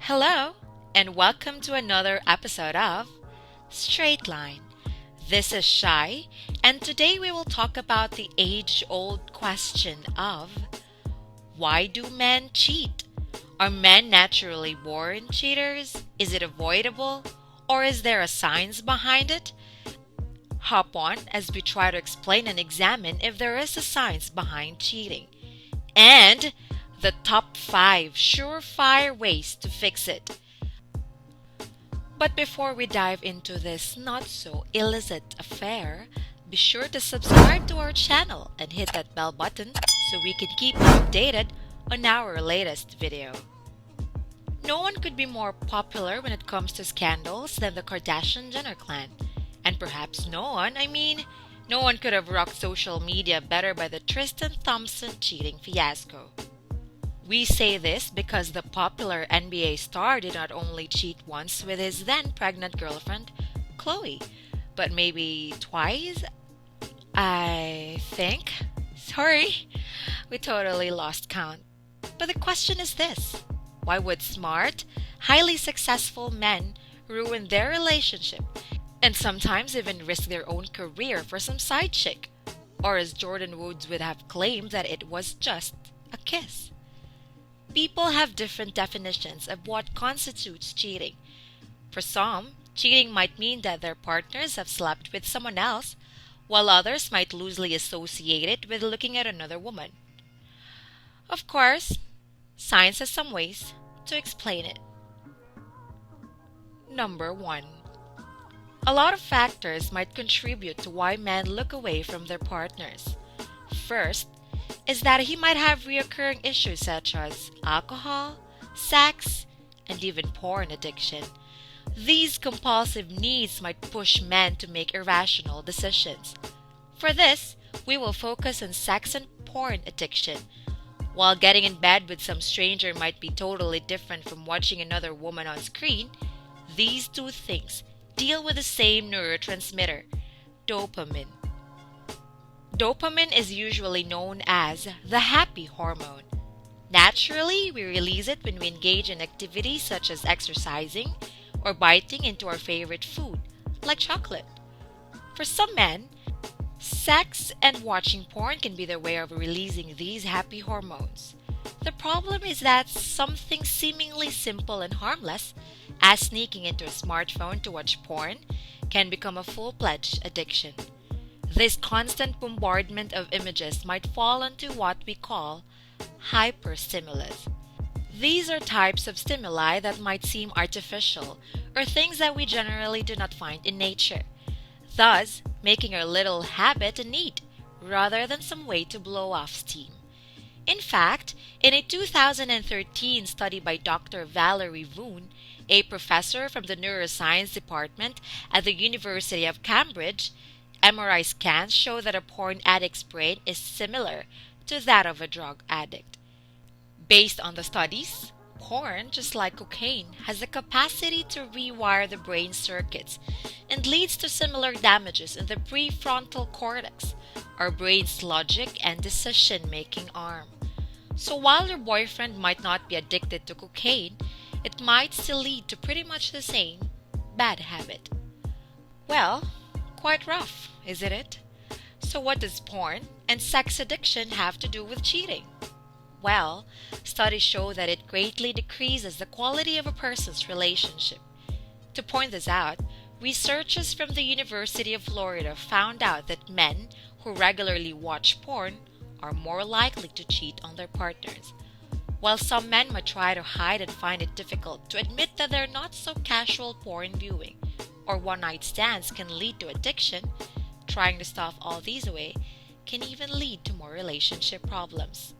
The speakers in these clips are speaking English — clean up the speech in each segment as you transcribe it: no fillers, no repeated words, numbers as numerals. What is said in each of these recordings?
Hello, and welcome to another episode of Straight Line. This is Shai, and today we will talk about the age old question of why do men cheat? Are men naturally born cheaters? Is it avoidable? Or is there a science behind it? Hop on as we try to explain and examine if there is a science behind cheating. And the top 5 surefire ways to fix it. But before we dive into this not so illicit affair, be sure to subscribe to our channel and hit that bell button so we can keep you updated on our latest video. No one could be more popular when it comes to scandals than the Kardashian-Jenner clan. And perhaps no one could have rocked social media better by the Tristan Thompson cheating fiasco. We say this because the popular NBA star did not only cheat once with his then pregnant girlfriend, Chloe, but maybe twice, I think. Sorry, we totally lost count. But the question is this: why would smart, highly successful men ruin their relationship and sometimes even risk their own career for some side chick? Or as Jordan Woods would have claimed that it was just a kiss. People have different definitions of what constitutes cheating. For some, cheating might mean that their partners have slept with someone else, while others might loosely associate it with looking at another woman. Of course, science has some ways to explain it. Number 1. A lot of factors might contribute to why men look away from their partners. First, is that he might have recurring issues such as alcohol, sex, and even porn addiction. These compulsive needs might push men to make irrational decisions. For this, we will focus on sex and porn addiction. While getting in bed with some stranger might be totally different from watching another woman on screen, these two things deal with the same neurotransmitter, dopamine. Dopamine is usually known as the happy hormone. Naturally, we release it when we engage in activities such as exercising or biting into our favorite food, like chocolate. For some men, sex and watching porn can be their way of releasing these happy hormones. The problem is that something seemingly simple and harmless, as sneaking into a smartphone to watch porn, can become a full-fledged addiction. This constant bombardment of images might fall into what we call hyperstimulus. These are types of stimuli that might seem artificial or things that we generally do not find in nature, thus making our little habit a need rather than some way to blow off steam. In fact, in a 2013 study by Dr. Valerie Voon, a professor from the neuroscience department at the University of Cambridge, MRI scans show that a porn addict's brain is similar to that of a drug addict. Based on the studies, porn, just like cocaine, has the capacity to rewire the brain circuits and leads to similar damages in the prefrontal cortex, our brain's logic and decision-making arm. So while your boyfriend might not be addicted to cocaine, it might still lead to pretty much the same bad habit. Well, quite rough, isn't it? So what does porn and sex addiction have to do with cheating? Well, studies show that it greatly decreases the quality of a person's relationship. To point this out, researchers from the University of Florida found out that men who regularly watch porn are more likely to cheat on their partners. While some men might try to hide and find it difficult to admit that they're not so casual porn viewing or one-night stands can lead to addiction, trying to stuff all these away can even lead to more relationship problems.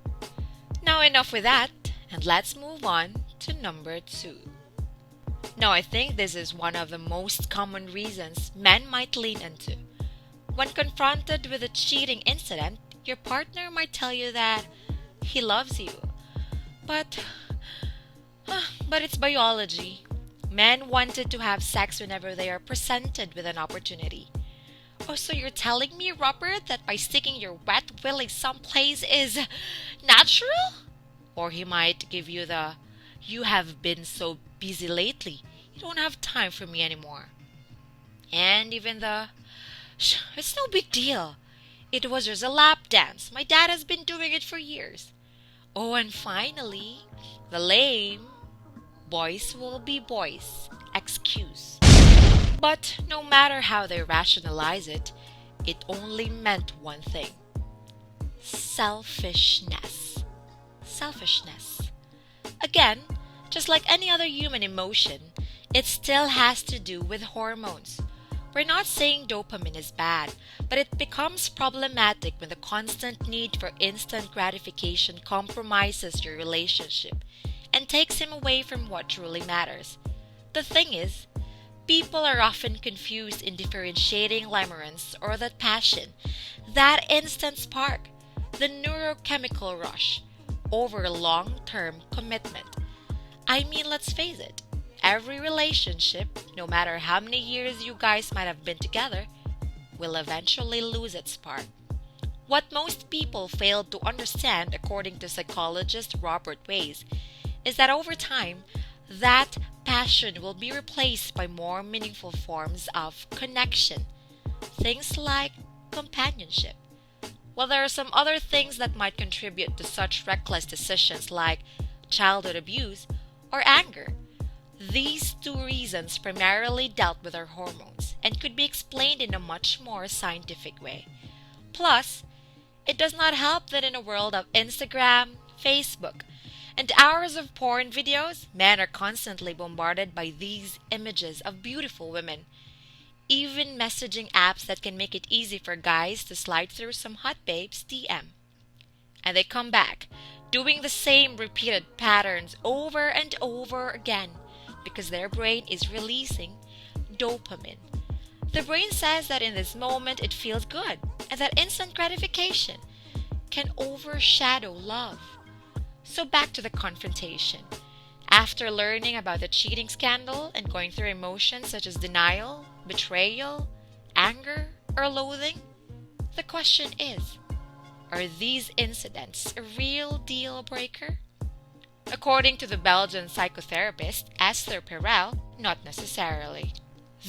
Now enough with that, and let's move on to number 2. Now I think this is one of the most common reasons men might lean into. When confronted with a cheating incident, your partner might tell you that he loves you. But it's biology. Men wanted to have sex whenever they are presented with an opportunity. Oh, so you're telling me, Robert, that by sticking your wet willy someplace is natural? Or he might give you the You have been so busy lately. You don't have time for me anymore. And even it's no big deal. It was just a lap dance. My dad has been doing it for years. Oh, and finally, the lame boys will be boys excuse. But no matter how they rationalize it, it only meant one thing: selfishness. Selfishness. Again, just like any other human emotion, it still has to do with hormones. We're not saying dopamine is bad, but it becomes problematic when the constant need for instant gratification compromises your relationship and takes him away from what truly matters. The thing is, people are often confused in differentiating limerence or that passion, that instant spark, the neurochemical rush, over long-term commitment. I mean, let's face it, every relationship, no matter how many years you guys might have been together, will eventually lose its spark. What most people fail to understand, according to psychologist Robert Weiss, is that over time, that passion will be replaced by more meaningful forms of connection. Things like companionship. While there are some other things that might contribute to such reckless decisions like childhood abuse or anger, these two reasons primarily dealt with our hormones and could be explained in a much more scientific way. Plus, it does not help that in a world of Instagram, Facebook, and hours of porn videos, men are constantly bombarded by these images of beautiful women. Even messaging apps that can make it easy for guys to slide through some hot babes DM. And they come back, doing the same repeated patterns over and over again because their brain is releasing dopamine. The brain says that in this moment it feels good and that instant gratification can overshadow love. So back to the confrontation. After learning about the cheating scandal and going through emotions such as denial, betrayal, anger, or loathing, the question is, are these incidents a real deal breaker? According to the Belgian psychotherapist Esther Perel, not necessarily.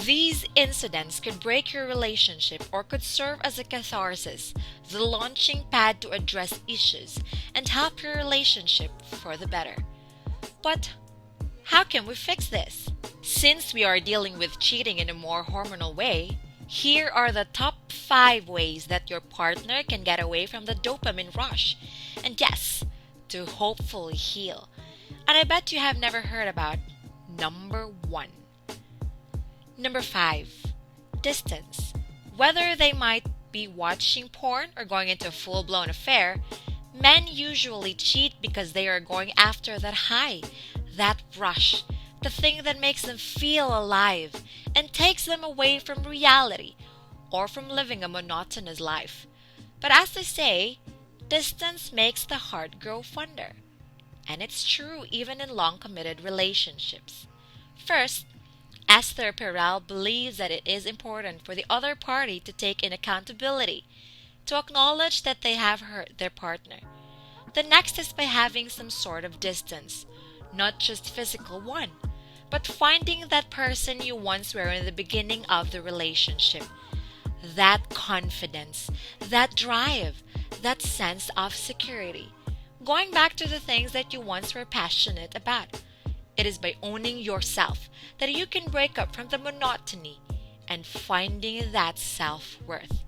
These incidents could break your relationship or could serve as a catharsis, the launching pad to address issues and help your relationship for the better. But how can we fix this? Since we are dealing with cheating in a more hormonal way, here are the top 5 ways that your partner can get away from the dopamine rush. And yes, to hopefully heal. And I bet you have never heard about number 1. Number 5, distance. Whether they might be watching porn or going into a full-blown affair, men usually cheat because they are going after that high, that rush, the thing that makes them feel alive and takes them away from reality or from living a monotonous life. But as they say, distance makes the heart grow fonder. And it's true even in long committed relationships. First, Esther Perel believes that it is important for the other party to take in accountability, to acknowledge that they have hurt their partner. The next is by having some sort of distance, not just physical one, but finding that person you once were in the beginning of the relationship. That confidence, that drive, that sense of security. Going back to the things that you once were passionate about. It is by owning yourself that you can break up from the monotony and finding that self-worth.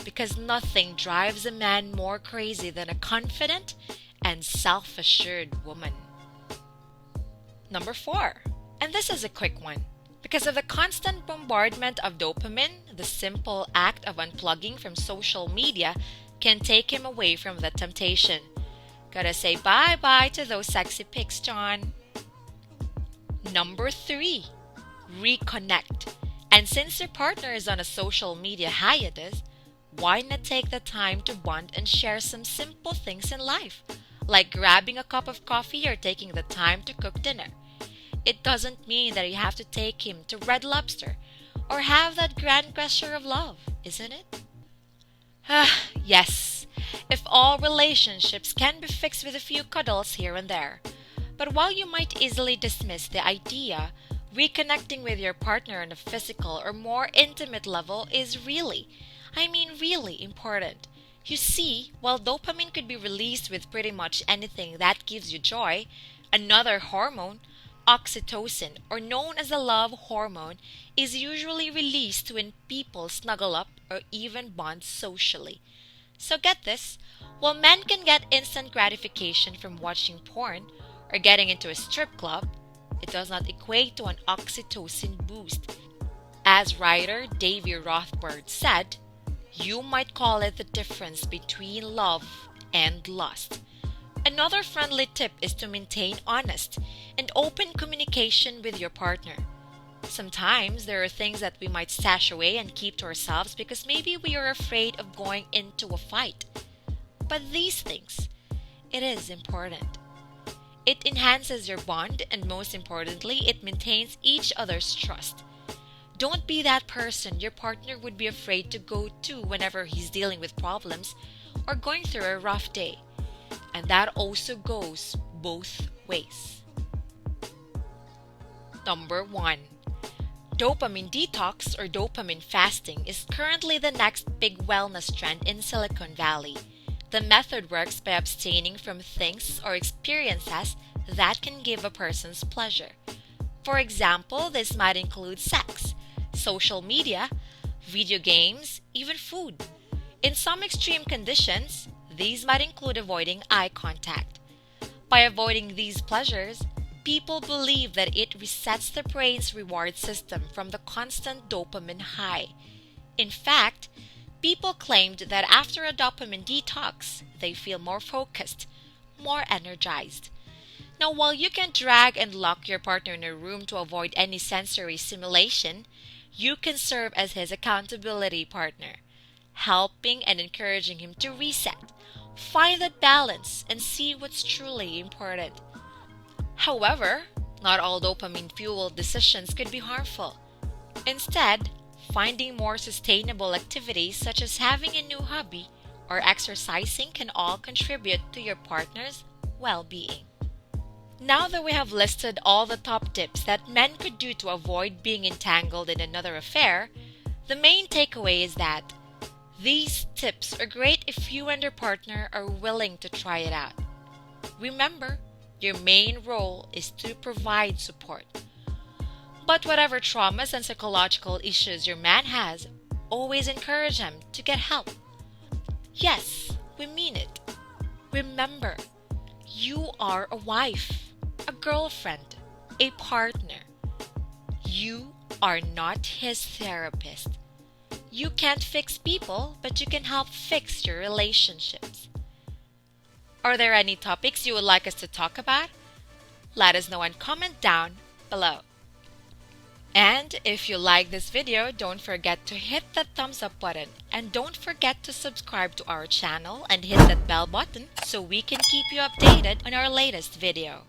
Because nothing drives a man more crazy than a confident and self-assured woman. Number 4, and this is a quick one. Because of the constant bombardment of dopamine, the simple act of unplugging from social media can take him away from the temptation. Gotta say bye-bye to those sexy pics, John. Number 3, reconnect. And since your partner is on a social media hiatus, why not take the time to bond and share some simple things in life, like grabbing a cup of coffee or taking the time to cook dinner? It doesn't mean that you have to take him to Red Lobster or have that grand gesture of love, isn't it? Yes, if all relationships can be fixed with a few cuddles here and there. But while you might easily dismiss the idea, reconnecting with your partner on a physical or more intimate level is really important. You see, while dopamine could be released with pretty much anything that gives you joy, another hormone, oxytocin, or known as the love hormone, is usually released when people snuggle up or even bond socially. So get this, while men can get instant gratification from watching porn or getting into a strip club, it does not equate to an oxytocin boost. As writer Davy Rothbard said, you might call it the difference between love and lust. Another friendly tip is to maintain honest and open communication with your partner. Sometimes there are things that we might stash away and keep to ourselves because maybe we are afraid of going into a fight. But these things, it is important. It enhances your bond, and most importantly, it maintains each other's trust. Don't be that person your partner would be afraid to go to whenever he's dealing with problems or going through a rough day. And that also goes both ways. Number 1. Dopamine detox or dopamine fasting is currently the next big wellness trend in Silicon Valley. The method works by abstaining from things or experiences that can give a person's pleasure. For example, this might include sex, social media, video games, even food. In some extreme conditions, these might include avoiding eye contact. By avoiding these pleasures, people believe that it resets the brain's reward system from the constant dopamine high. In fact, people claimed that after a dopamine detox, they feel more focused, more energized. Now, while you can drag and lock your partner in a room to avoid any sensory stimulation, you can serve as his accountability partner, helping and encouraging him to reset, find that balance, and see what's truly important. However, not all dopamine-fueled decisions could be harmful. Instead, finding more sustainable activities such as having a new hobby or exercising can all contribute to your partner's well-being. Now that we have listed all the top tips that men could do to avoid being entangled in another affair, the main takeaway is that these tips are great if you and your partner are willing to try it out. Remember, your main role is to provide support. But whatever traumas and psychological issues your man has, always encourage him to get help. Yes, we mean it. Remember, you are a wife, a girlfriend, a partner. You are not his therapist. You can't fix people, but you can help fix your relationships. Are there any topics you would like us to talk about? Let us know and comment down below. And if you like this video, don't forget to hit that thumbs up button, and don't forget to subscribe to our channel and hit that bell button so we can keep you updated on our latest video.